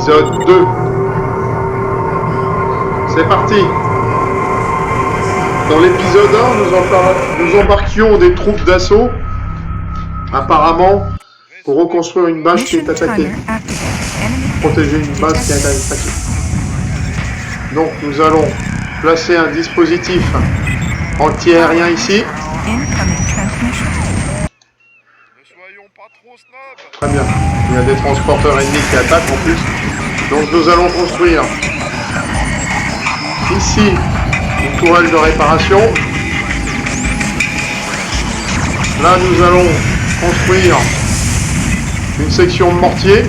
épisode 2. C'est parti. Dans l'épisode 1, nous embarquions des troupes d'assaut, apparemment, pour reconstruire une base qui est attaquée. Protéger une base qui est attaquée. Donc nous allons placer un dispositif anti-aérien ici. Très bien. Il y a des transporteurs ennemis qui attaquent en plus. Donc nous allons construire ici une tourelle de réparation. Là nous allons construire une section de mortier.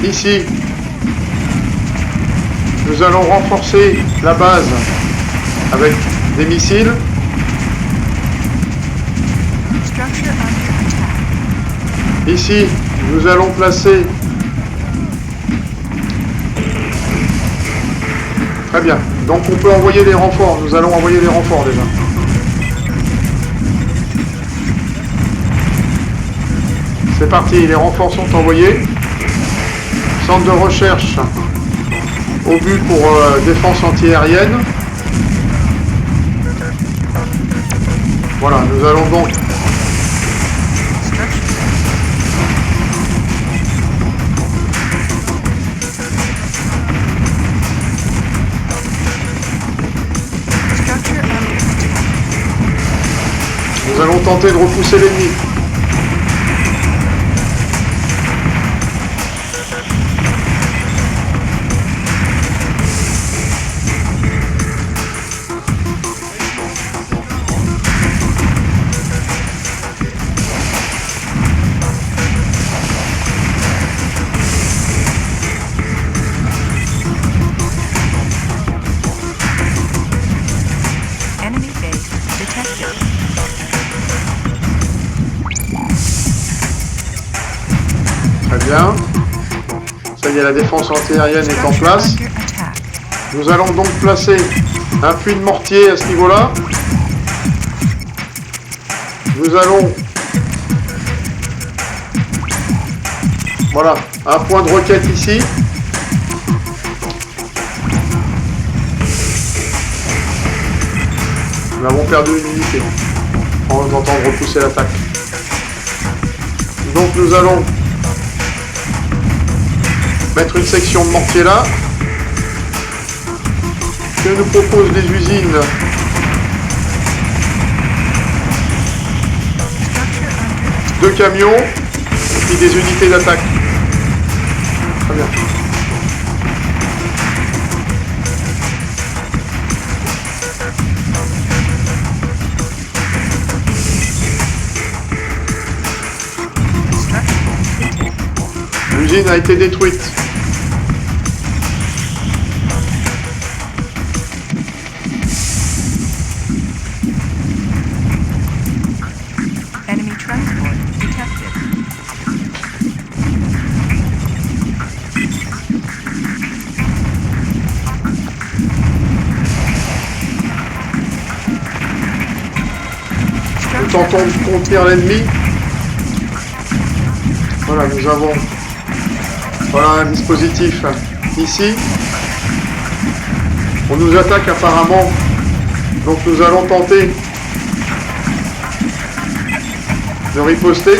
Ici nous allons renforcer la base avec des missiles. Ici, nous allons placer... Très bien. Donc on peut envoyer des renforts. Nous allons envoyer des renforts déjà. C'est parti, les renforts sont envoyés. Centre de recherche au but pour défense antiaérienne. Voilà, nous allons donc tenter de repousser l'ennemi. Bien. Ça y est, la défense antiaérienne est en place. Nous allons donc placer un puits de mortier à ce niveau-là. Nous allons... Voilà, un point de roquette ici. Nous avons perdu une unité en tentant de repousser l'attaque. Donc nous allons mettre une section de mortier là, que nous proposent des usines de camions et puis des unités d'attaque. Très bien. L'usine a été détruite. Nous tentons de contenir l'ennemi. Voilà, nous avons un dispositif ici. On nous attaque apparemment, donc nous allons tenter de riposter.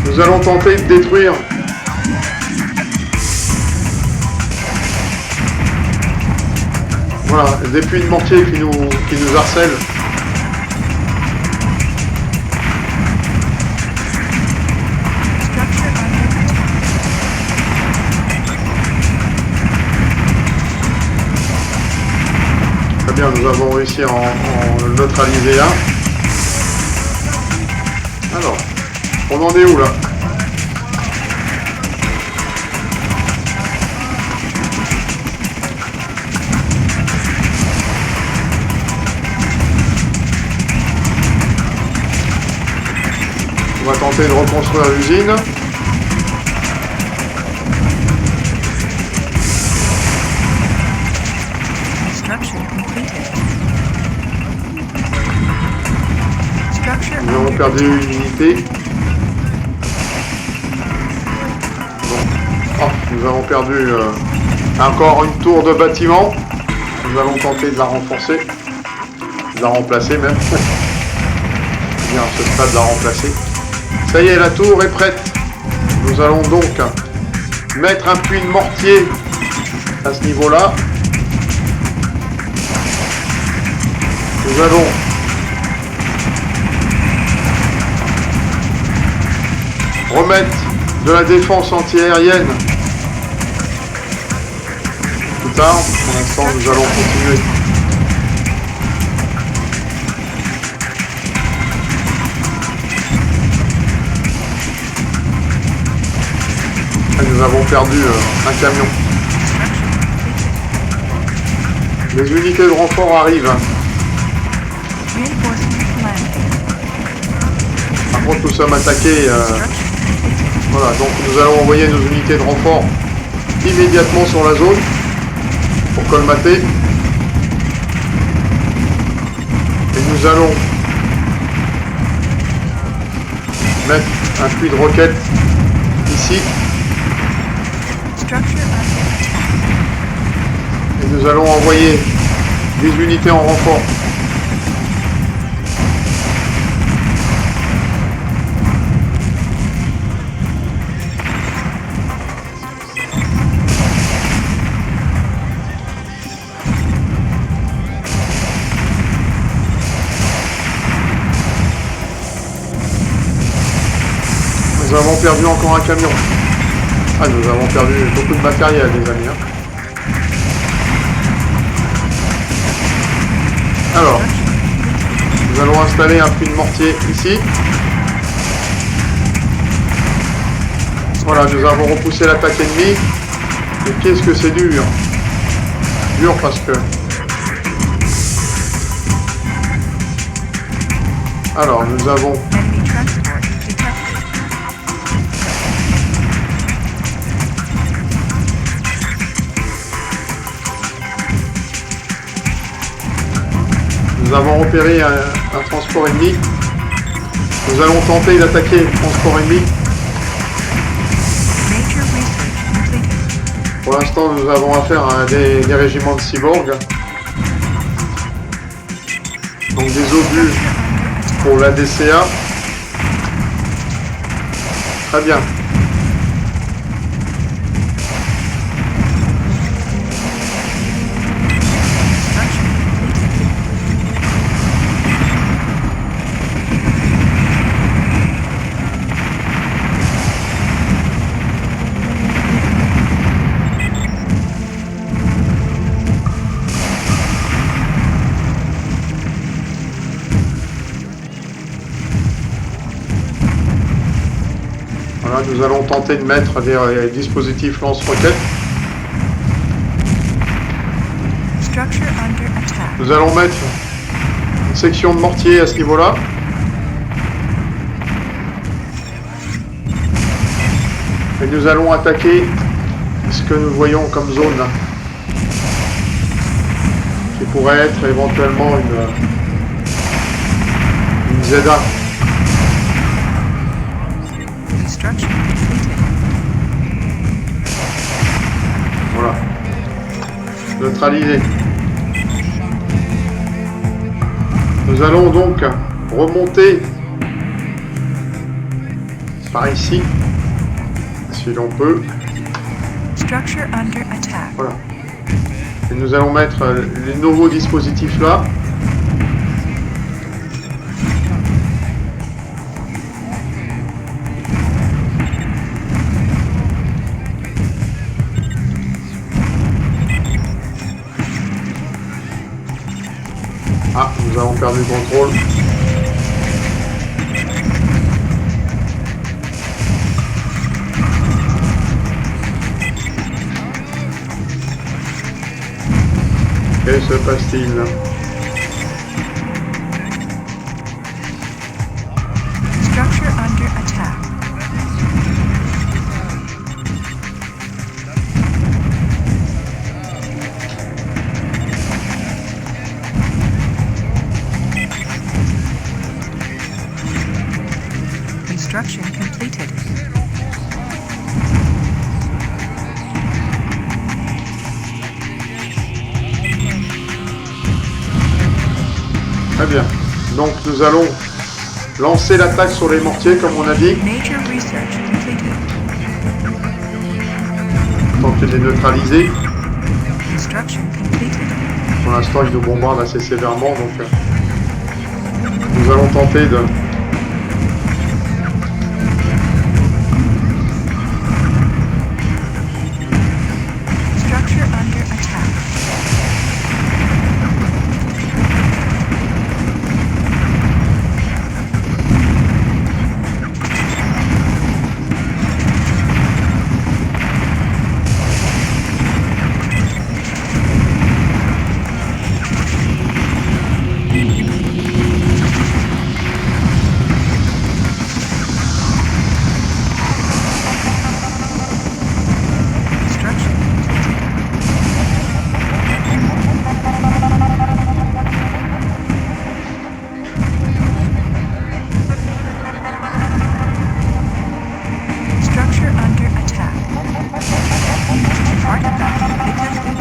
Nous allons tenter de détruire des puits de mortier qui nous harcèlent. Très bien, nous avons réussi à en neutraliser un. Alors, on en est où là? On va tenter de reconstruire l'usine. Nous avons perdu une unité. Bon. Oh, nous avons perdu encore une tour de bâtiment. Nous allons tenter de la renforcer. De la remplacer même. Bien, à ce stade, de la remplacer. Ça y est, la tour est prête. Nous allons donc mettre un puits de mortier à ce niveau-là. Nous allons remettre de la défense antiaérienne plus tard. Pour l'instant, nous allons continuer. Nous avons perdu un camion. Les unités de renfort arrivent. Par contre, nous sommes attaqués. Voilà, donc nous allons envoyer nos unités de renfort immédiatement sur la zone pour colmater. Et nous allons mettre un puits de roquettes ici. Et nous allons envoyer des unités en renfort. Nous avons perdu encore un camion. Ah, nous avons perdu beaucoup de matériel, les amis. Alors, nous allons installer un puits de mortier ici. Voilà, nous avons repoussé l'attaque ennemie. Et qu'est-ce que c'est dur. Dur parce que... Alors, nous avons... Nous avons repéré un transport ennemi. Nous allons tenter d'attaquer le transport ennemi. Pour l'instant, nous avons affaire à des régiments de cyborgs. Donc des obus pour la DCA. Très bien. Nous allons tenter de mettre des dispositifs lance-roquettes. Nous allons mettre une section de mortier à ce niveau-là. Et nous allons attaquer ce que nous voyons comme zone, qui pourrait être éventuellement une ZA. Voilà. Neutralisé. Nous allons donc remonter par ici, si l'on peut. Voilà. Et nous allons mettre les nouveaux dispositifs là. Ah, nous avons perdu le contrôle. Que se passe-t-il? Structure under Construction completed. Très bien. Donc nous allons lancer l'attaque sur les mortiers comme on a dit. Major research completed. Tenter de les neutraliser. Construction completed. Pour l'instant ils nous bombardent assez sévèrement donc nous allons tenter de Structure under attack. Structure under attack. Artifact detected.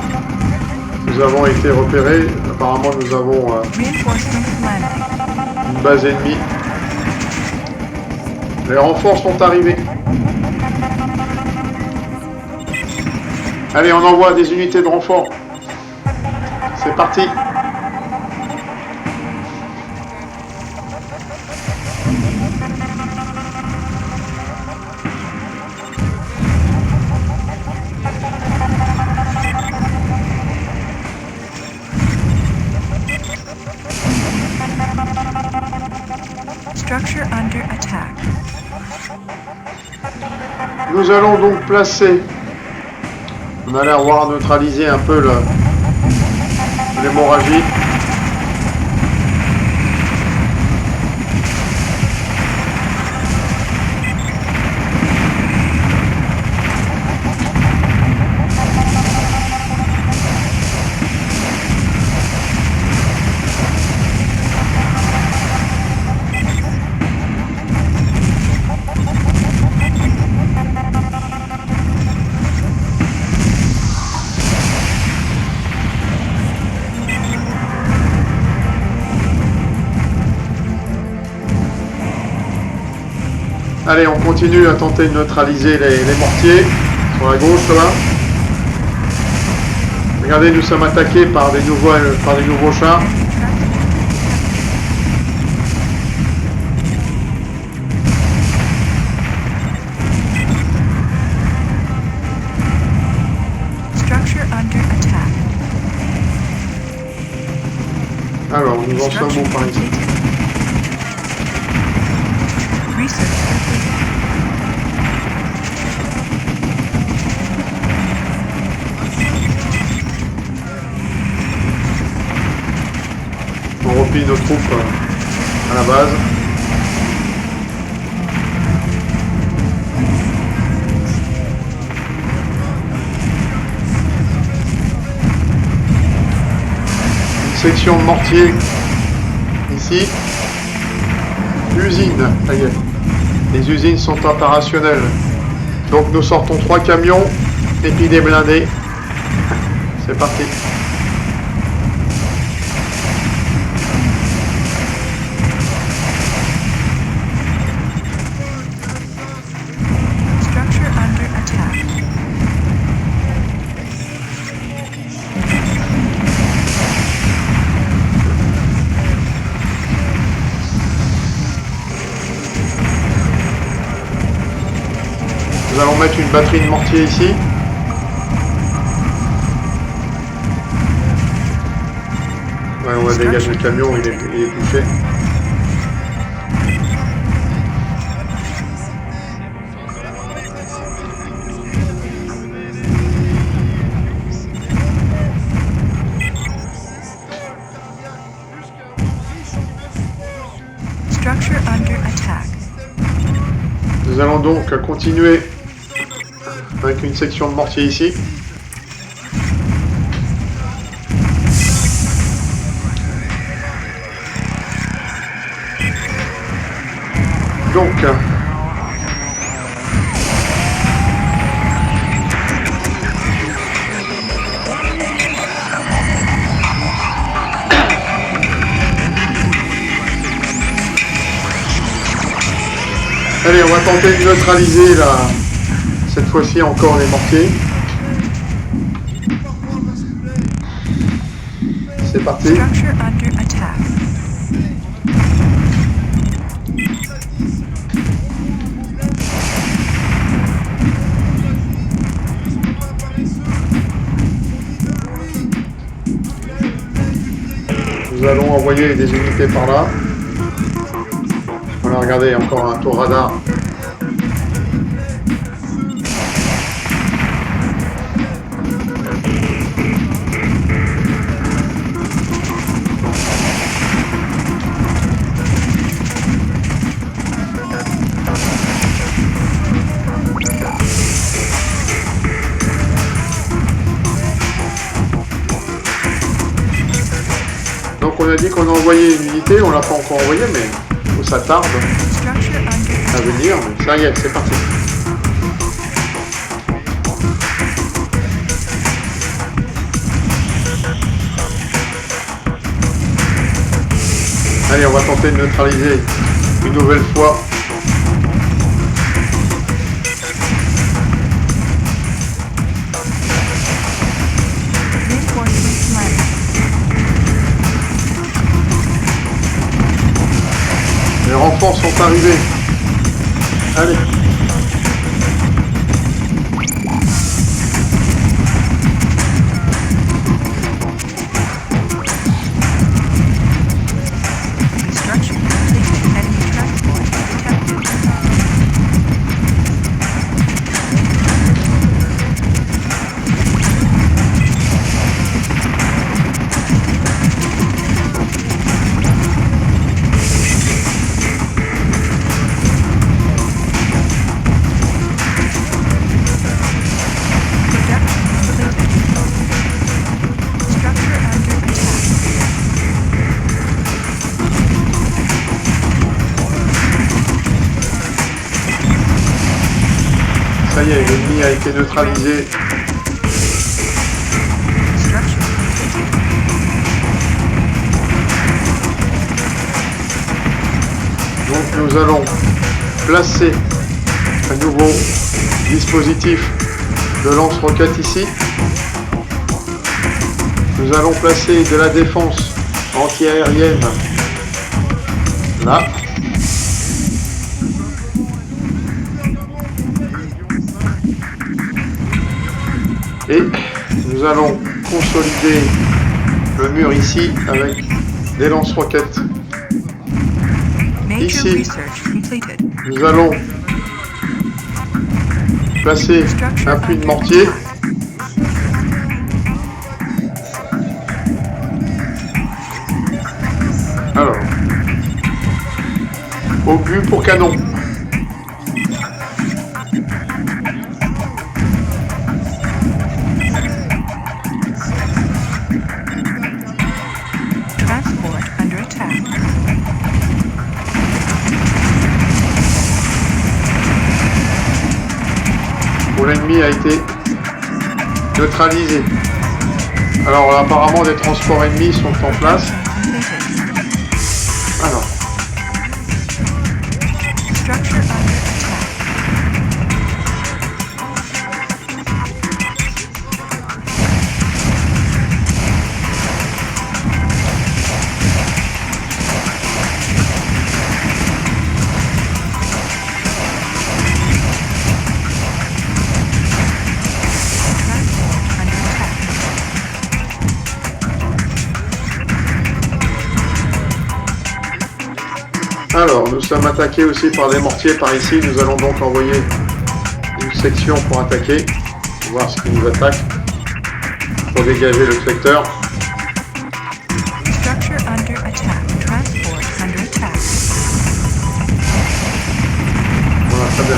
Nous avons été repérés. Apparemment nous avons Reinforcements landing. une base ennemie. Les renforts sont arrivés. Allez, on envoie des unités de renfort. C'est parti. Structure under attack. Nous allons donc placer. On a l'air voir neutraliser un peu l'hémorragie. Allez, on continue à tenter de neutraliser les mortiers sur la gauche là. Regardez, nous sommes attaqués par des nouveaux chars. Structure under attack. Alors, nous en sommes où par ici? Research completed. On replie nos troupes à la base. Une section de mortier ici. Usine, ça y est. Les usines sont opérationnelles. Donc nous sortons 3 camions et puis des blindés. C'est parti. Structure under attack. Nous allons mettre une batterie de mortier ici. Ouais, on va dégager le camion, il est touché. Structure under attack. Nous allons donc continuer avec une section de mortier ici. Donc, Allez, on va tenter de neutraliser là, cette fois-ci encore les mortiers. C'est parti. Structure under attack. Nous allons envoyer des unités par là. Voilà, regardez, encore un tour radar. Donc on a dit qu'on a envoyé une unité, on l'a pas encore envoyé, mais ça tarde Structure under à attack. venir. Mais ça y est, c'est parti. Allez, on va tenter de neutraliser une nouvelle fois. Reinforcements landing. Les renforts sont arrivés. Allez. Construction completed. Enemy transport detected. Production completed. Structure under attack. Ça y est, l'ennemi a été neutralisé. Structure completed. Donc nous allons placer un nouveau dispositif de lance-roquettes ici. Nous allons placer de la défense anti-aérienne là. Et nous allons consolider le mur ici avec des lance-roquettes. Major Ici. research completed. Nous allons placer Structure un puits de under mortier. attack. Alors, obus pour canon. Transport under attack. Bon, l'ennemi a été neutralisé. Alors apparemment des transports ennemis sont en place. Completed. Alors, Structure under attack. Transport under attack. alors, nous sommes attaqués aussi par des mortiers par ici. Nous allons donc envoyer une section pour attaquer, voir ce qui nous attaque, pour dégager le secteur. Structure under attack. Transport under attack. Voilà, très bien.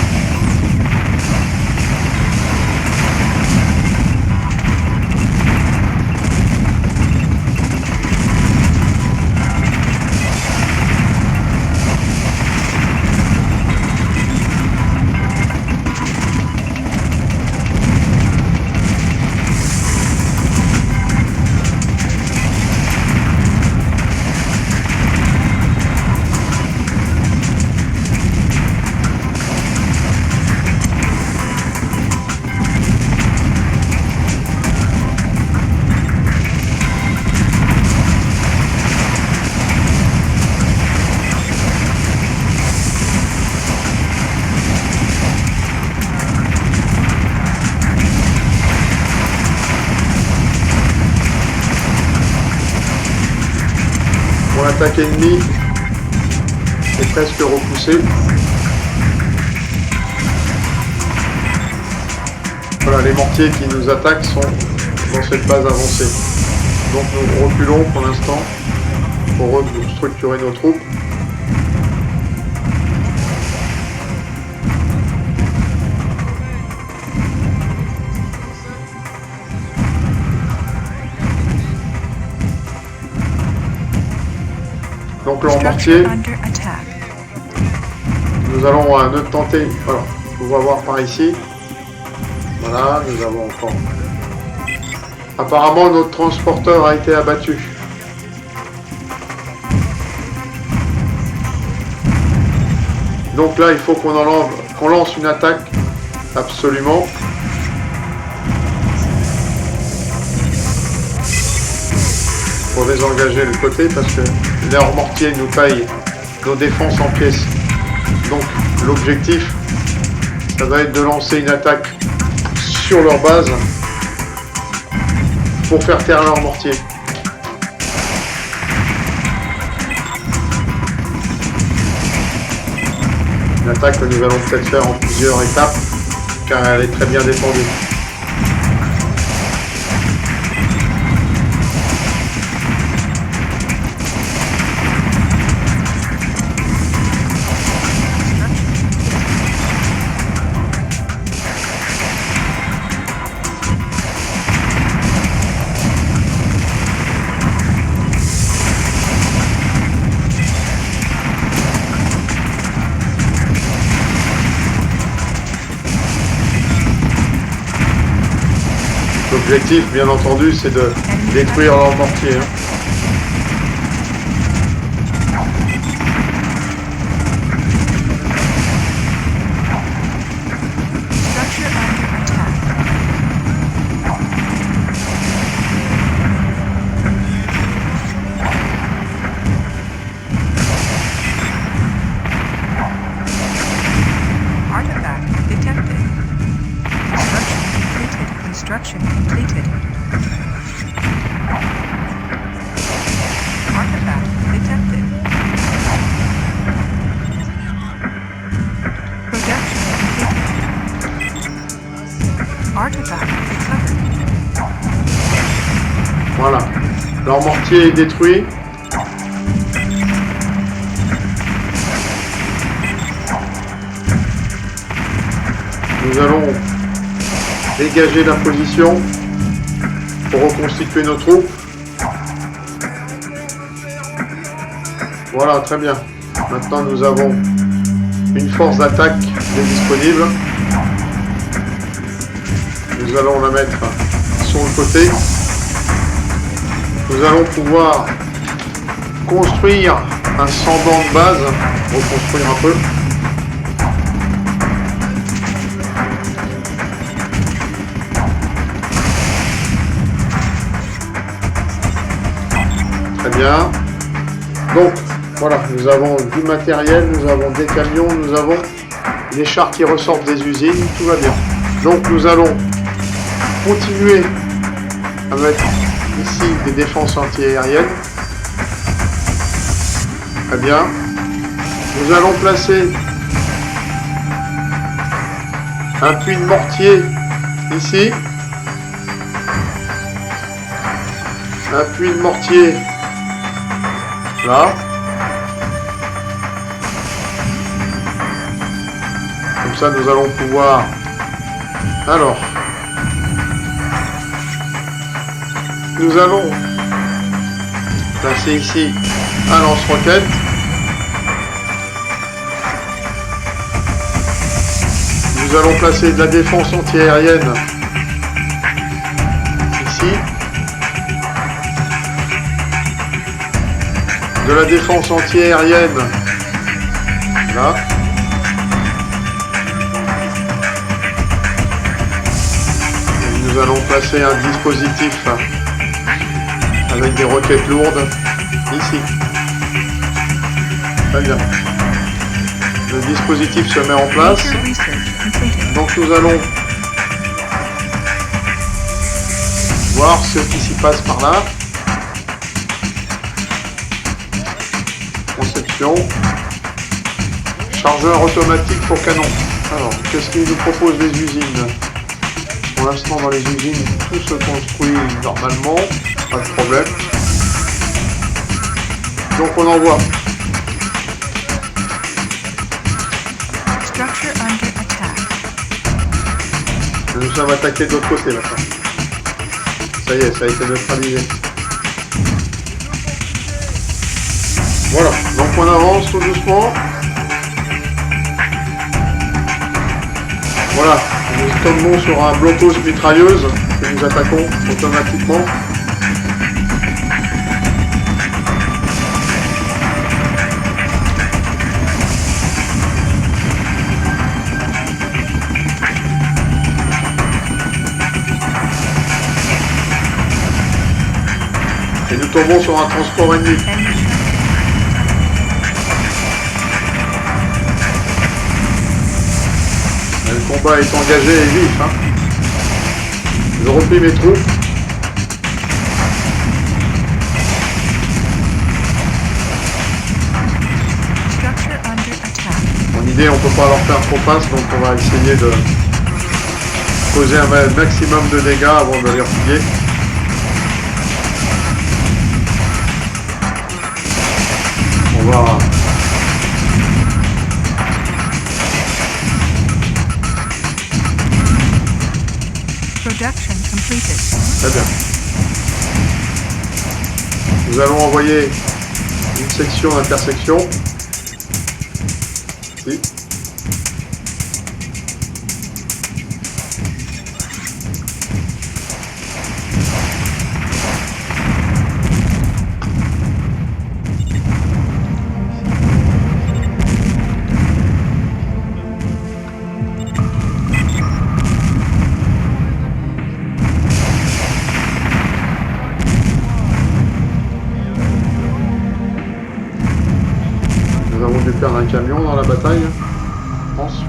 l'attaque ennemie est presque repoussée. Voilà, les mortiers qui nous attaquent sont dans cette base avancée. Donc nous reculons pour l'instant pour restructurer nos troupes. Donc leur mortier, nous allons tenter, voilà, on va voir par ici. Voilà, nous avons encore. Apparemment, notre transporteur a été abattu. Donc là, il faut qu'on lance une attaque, absolument. Pour désengager le côté, parce que leur mortier nous taille nos défenses en pièces. Donc l'objectif, ça va être de lancer une attaque sur leur base pour faire taire leur mortier. Une attaque que nous allons peut-être faire en plusieurs étapes, car elle est très bien défendue. L'objectif, bien entendu, c'est de détruire leur mortier. Construction completed. Artifact detected. Production completed. Artifact recovered. Voilà. Leur mortier est détruit. Nous allons dégager la position pour reconstituer nos troupes. Voilà, très bien. Maintenant, nous avons une force d'attaque qui est disponible. Nous allons la mettre sur le côté. Nous allons pouvoir construire un semblant de base, reconstruire un peu. Très bien. Donc, voilà, nous avons du matériel, nous avons des camions, nous avons des chars qui ressortent des usines, tout va bien. Donc, nous allons continuer à mettre ici des défenses antiaériennes. Très bien. Nous allons placer un puits de mortier ici. Un puits de mortier là. Comme ça, nous allons pouvoir... Alors, nous allons placer ici un lance-roquette. Nous allons placer de la défense antiaérienne ici. De la défense antiaérienne là. Et nous allons placer un dispositif avec des roquettes lourdes ici. Très bien. Le dispositif se met en place. Donc nous allons voir ce qui s'y passe par là. munitions. Chargeur automatique pour canon. Alors, qu'est-ce qu'ils nous proposent les usines? Pour l'instant, dans les usines, tout se construit normalement. Pas de problème. Donc, on envoie. Structure under attack. Nous sommes attaqués de l'autre côté maintenant. Ça y est, ça a été neutralisé. Voilà, donc on avance tout doucement. Voilà, nous tombons sur un blocos mitrailleuse que nous attaquons automatiquement. Et nous tombons sur un transport ennemi. Le combat est engagé et vif. Hein. Je replie mes troupes. Structure under attack. Mon idée, on ne peut pas leur faire trop face, donc on va essayer de causer un maximum de dégâts avant de les replier. On va... Production completed. Très bien. Nous allons envoyer une section d'intersection. Ici. Nous avons dû perdre un camion dans la bataille, je pense.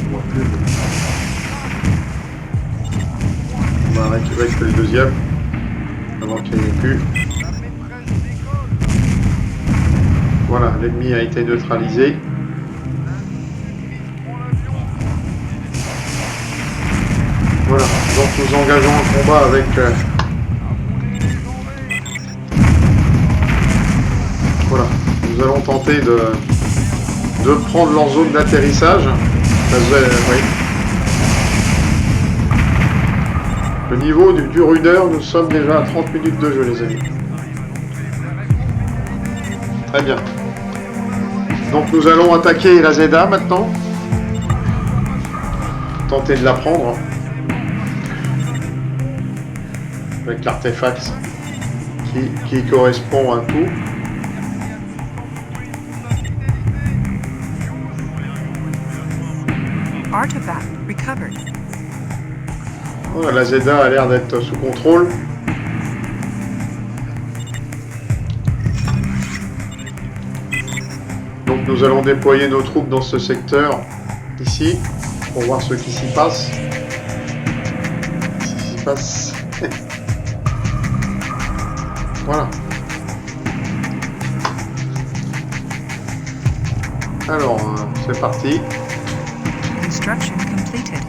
On voit plus. On va récupérer le deuxième, avant qu'il n'y ait plus. Voilà, l'ennemi a été neutralisé. Voilà, donc nous engageons un combat avec... Voilà. Nous allons tenter de prendre leur zone d'atterrissage. Oui. Le niveau du rudeur, nous sommes déjà à 30 minutes de jeu, les amis. Très bien. Donc nous allons attaquer la Zeda maintenant. Tenter de la prendre. Avec l'artefact qui correspond à tout. Artifact recovered. Oh, la Zeda a l'air d'être sous contrôle. Donc nous allons déployer nos troupes dans ce secteur, ici, pour voir ce qui s'y passe. Ce qui s'y passe. Voilà. Alors, c'est parti. Construction completed.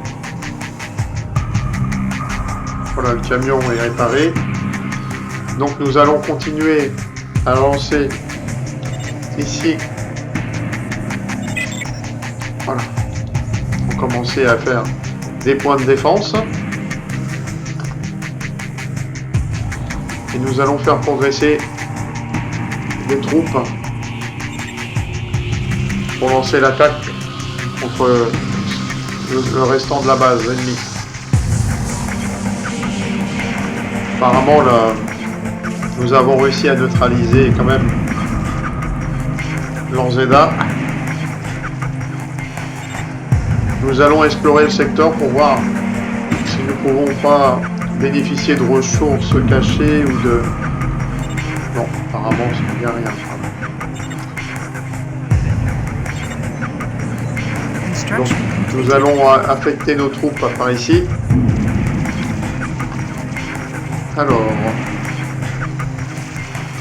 Voilà, le camion est réparé. Donc nous allons continuer à lancer ici. Voilà. On va commencer à faire des points de défense. Et nous allons faire progresser des troupes pour lancer l'attaque contre le restant de la base ennemie. Apparemment, là, nous avons réussi à neutraliser quand même l'Anzeda. Nous allons explorer le secteur pour voir si nous pouvons pas bénéficier de ressources cachées ou de... Non, apparemment, il n'y a rien. Donc, nous allons affecter nos troupes par ici. Alors,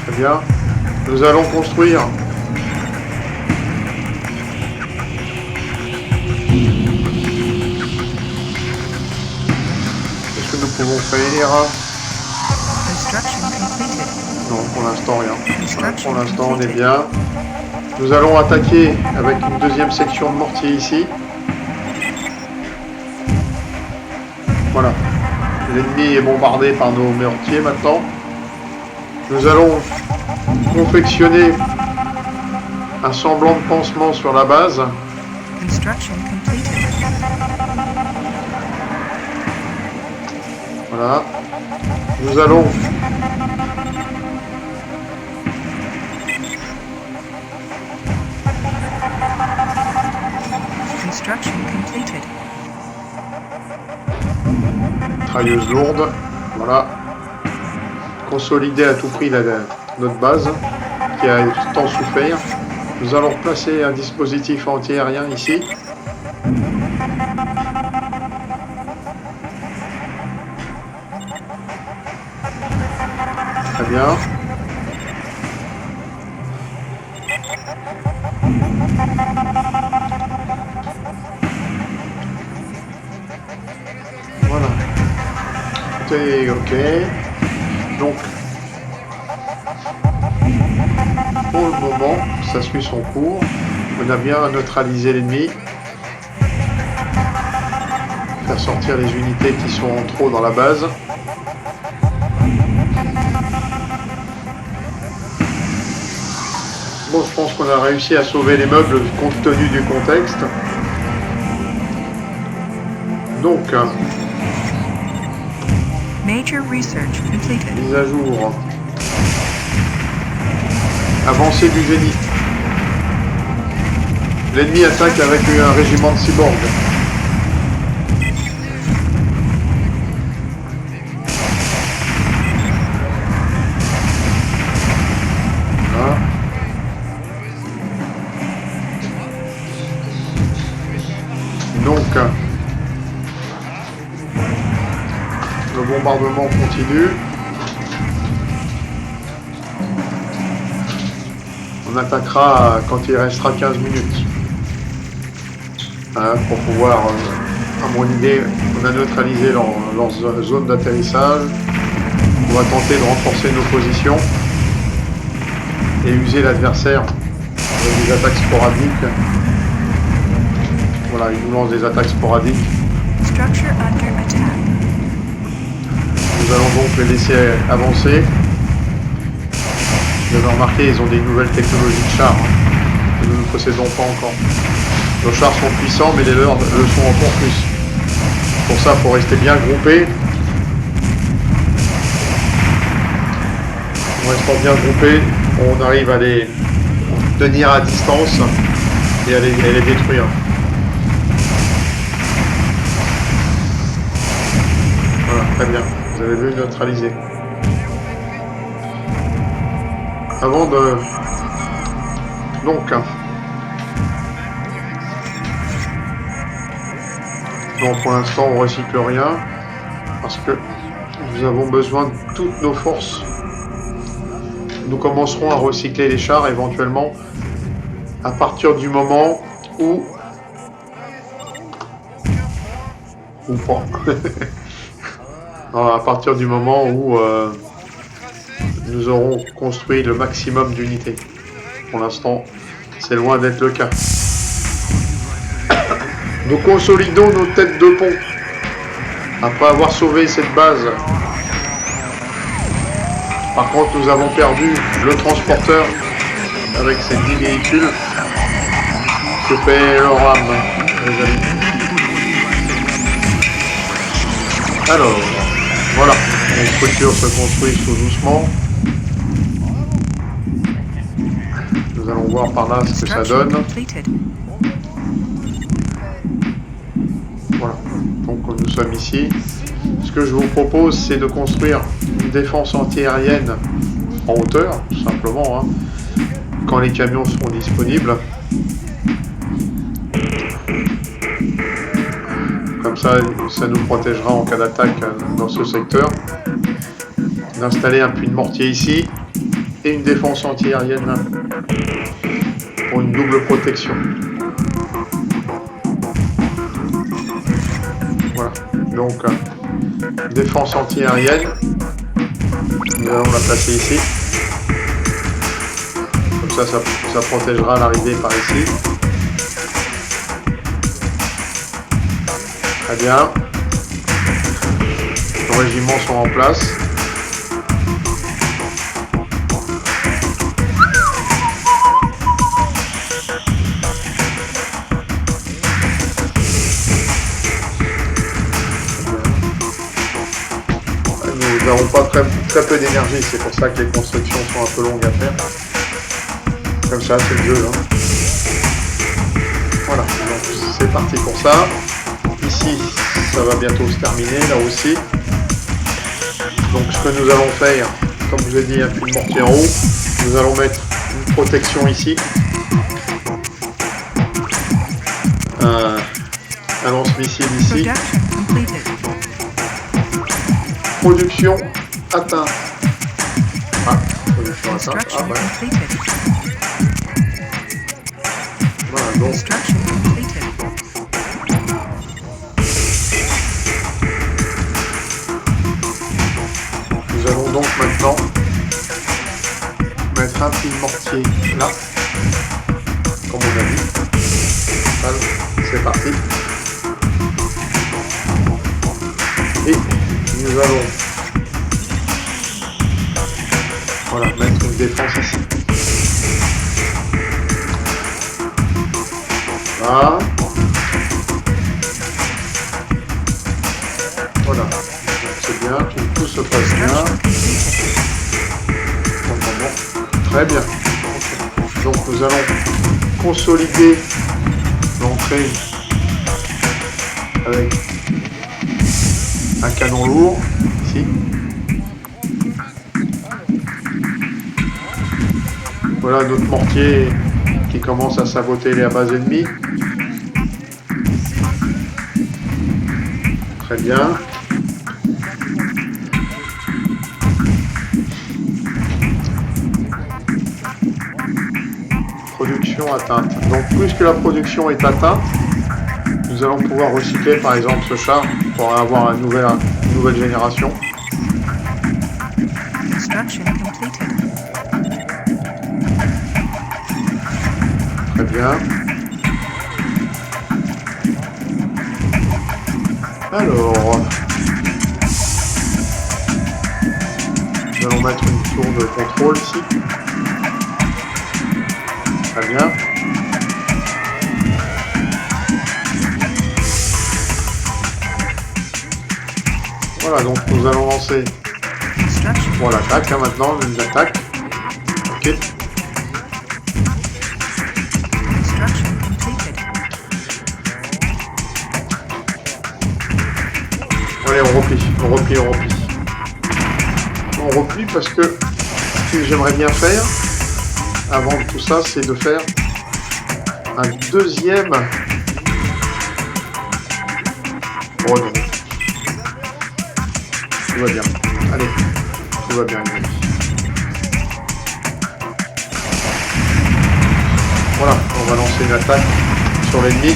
très bien. Nous allons construire est-ce que nous pouvons faire Construction completed. non, pour l'instant rien. Construction Pour l'instant on est completed. bien. Nous allons attaquer avec une deuxième section de mortier ici. Voilà. L'ennemi est bombardé par nos mortiers maintenant. Nous allons confectionner un semblant de pansement sur la base. Construction completed. Voilà. Nous allons Construction completed. trailleuse lourde. Voilà. Consolider à tout prix notre base qui a tant souffert. Nous allons placer un dispositif anti-aérien ici. Très bien. Voilà. Tout est ok. Donc, pour le moment, ça suit son cours. On a bien neutralisé l'ennemi. Faire sortir les unités qui sont en trop dans la base. Bon, je pense qu'on a réussi à sauver les meubles compte tenu du contexte. Donc, Major research completed. mise à jour. Avancée du génie. L'ennemi attaque avec un régiment de cyborgs. Voilà. Donc, le bombardement continue. On attaquera quand il restera 15 minutes. Hein, pour pouvoir, à mon idée, on a neutralisé leur zone d'atterrissage. On va tenter de renforcer nos positions et user l'adversaire avec des attaques sporadiques. Voilà, il nous lance des attaques sporadiques. Structure under attack. Nous allons donc les laisser avancer. Vous avez remarqué, ils ont des nouvelles technologies de chars que nous ne possédons pas encore. Nos chars sont puissants, mais les leurs le sont encore plus. Pour ça, il faut rester bien groupé. En restant bien groupé, on arrive à les tenir à distance et à les détruire. Voilà, très bien. Vous avez vu neutraliser. Avant de... Donc... Non, pour l'instant, on recycle rien. Parce que nous avons besoin de toutes nos forces. Nous commencerons à recycler les chars éventuellement à partir du moment où... Ou pas. Non, à partir du moment où nous aurons construit le maximum d'unités. Pour l'instant, c'est loin d'être le cas. Nous consolidons nos têtes de pont. Après avoir sauvé cette base. Par contre, nous avons perdu le transporteur avec ces 10 véhicules. Que paie leur âme, les amis. Alors, voilà. Les structures se construisent tout doucement. Nous allons voir par là ce que ça Construction donne. completed. Voilà. Donc nous sommes ici. Ce que je vous propose, c'est de construire une défense antiaérienne en hauteur, tout simplement, hein, quand les camions seront disponibles. Comme ça nous protégera en cas d'attaque dans ce secteur. D'installer un puits de mortier ici. et une défense antiaérienne là, pour une double protection. Voilà, donc défense antiaérienne, nous allons la placer ici. Comme ça protégera l'arrivée par ici. Très bien. Les régiments sont en place. Nous n'avons pas très peu d'énergie, c'est pour ça que les constructions sont un peu longues à faire. Comme ça, c'est le jeu. Hein. Voilà, donc c'est parti pour ça. Ici, ça va bientôt se terminer, là aussi. Donc ce que nous allons faire, comme je vous ai dit, un puits de mortier en haut. Nous allons mettre une protection ici. Un lance-missile ici. Production atteinte. Ah, production atteinte. Ah, ouais. Voilà, donc. Nous allons donc maintenant mettre un puits de mortier là, comme on a dit. Allez, c'est parti. Et nous allons mettre une défense ici. Là. Voilà. C'est bien, tout se passe bien. Très bien. Okay. Donc nous allons consolider l'entrée avec un canon lourd ici. Voilà notre mortier qui commence à saboter les bases ennemies. Très bien. Production atteinte. Donc plus que la production est atteinte, nous allons pouvoir recycler par exemple ce char pour avoir une nouvelle génération. Très bien. Alors, nous allons mettre une tour de contrôle ici. Très bien. Voilà, donc nous allons lancer pour l'attaque, hein, maintenant, une attaque. Ok. Allez, on replie. On replie parce que ce que j'aimerais bien faire, avant tout ça, c'est de faire un deuxième redron. Tout va bien. Allez, tout va bien. Voilà, on va lancer une attaque sur l'ennemi.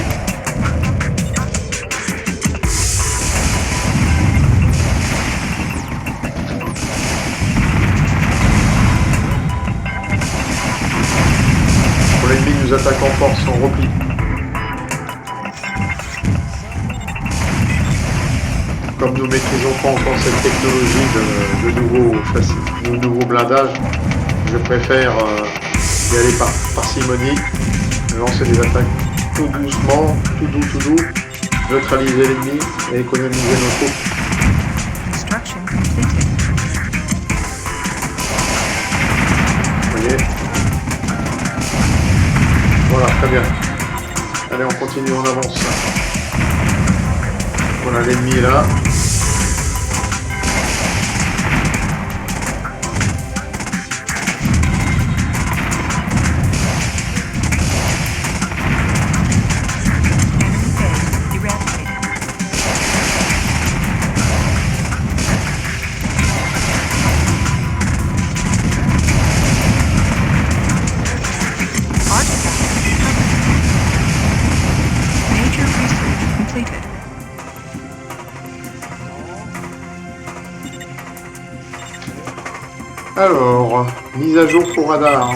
L'ennemi nous attaque en force, on replie. Comme nous maîtrisons pas encore cette technologie de nouveau blindage, je préfère y aller par parcimonie, lancer des attaques tout doucement, tout doux, neutraliser l'ennemi et économiser nos troupes. Vous voyez ? Voilà, très bien. Allez, on continue, on avance. Voilà, l'ennemi est là. Alors, mise à jour pour radar.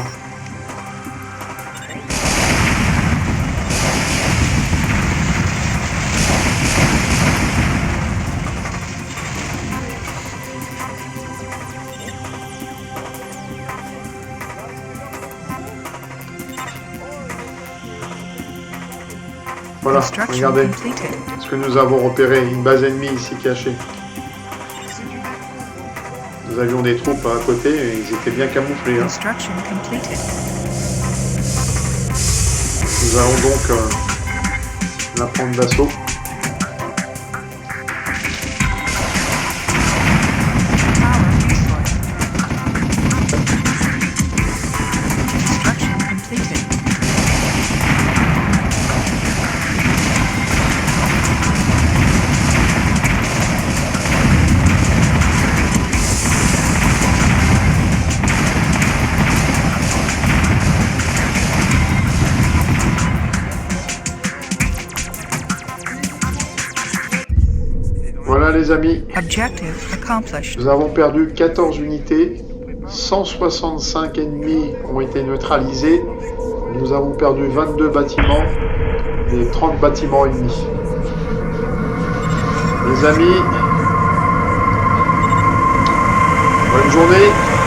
Voilà, Construction regardez completed. ce que nous avons repéré, une base ennemie ici cachée. Nous avions des troupes à côté et ils étaient bien camouflés. Hein. Construction completed. Nous allons donc la prendre d'assaut. Power resource. Construction completed. Voilà les amis, Objective accomplished. nous avons perdu 14 unités, 165 ennemis ont été neutralisés, nous avons perdu 22 bâtiments et 30 bâtiments ennemis. Les amis, bonne journée.